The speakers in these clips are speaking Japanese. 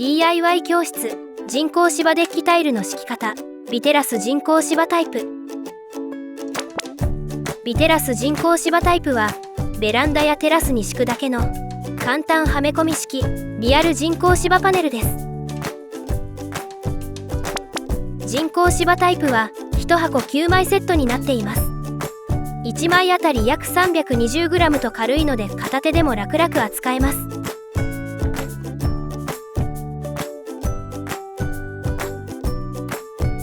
DIY 教室人工芝デッキタイルの敷き方。ビテラス人工芝タイプ。ビテラス人工芝タイプはベランダやテラスに敷くだけの簡単はめ込み式リアル人工芝パネルです。人工芝タイプは1箱9枚セットになっています。1枚あたり約 320g と軽いので片手でも楽々扱えます。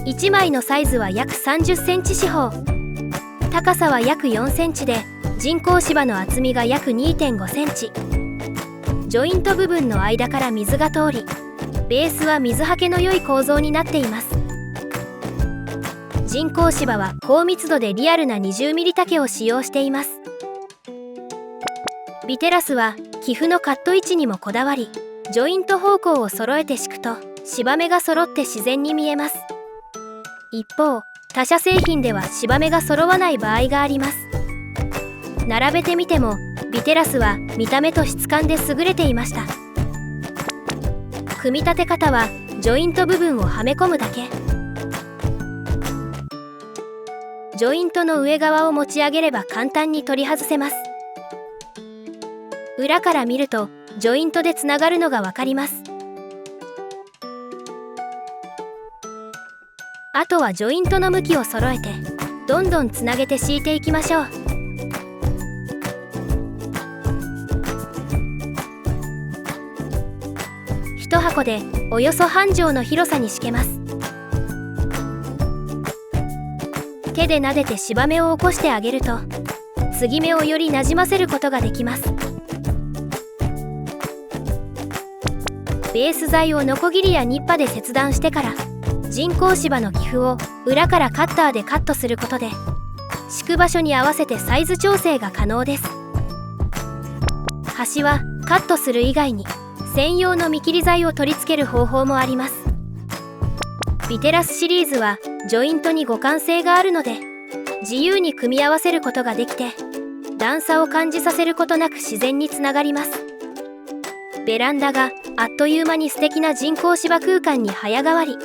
1枚のサイズは約30センチ四方、高さは約4センチで人工芝の厚みが約 2.5 センチ。ジョイント部分の間から水が通り、ベースは水はけの良い構造になっています。人工芝は高密度でリアルな 20mm 丈を使用しています。ビテラスは寄付のカット位置にもこだわり、ジョイント方向を揃えて敷くと芝目が揃って自然に見えます。一方、他社製品では芝目が揃わない場合があります。並べてみてもビテラスは見た目と質感で優れていました。組み立て方はジョイント部分をはめ込むだけ。ジョイントの上側を持ち上げれば簡単に取り外せます。裏から見るとジョイントでつながるのがわかります。あとはジョイントの向きを揃えてどんどんつなげて敷いていきましょう。1箱でおよそ半畳の広さに敷けます。手で撫でて芝目を起こしてあげると継ぎ目をよりなじませることができます。ベース材をノコギリやニッパで切断してから人工芝の寄付を裏からカッターでカットすることで敷く場所に合わせてサイズ調整が可能です。端はカットする以外に専用の見切り材を取り付ける方法もあります。ビテラスシリーズはジョイントに互換性があるので自由に組み合わせることができて段差を感じさせることなく自然につながります。ベランダがあっという間に素敵な人工芝空間に早変わり。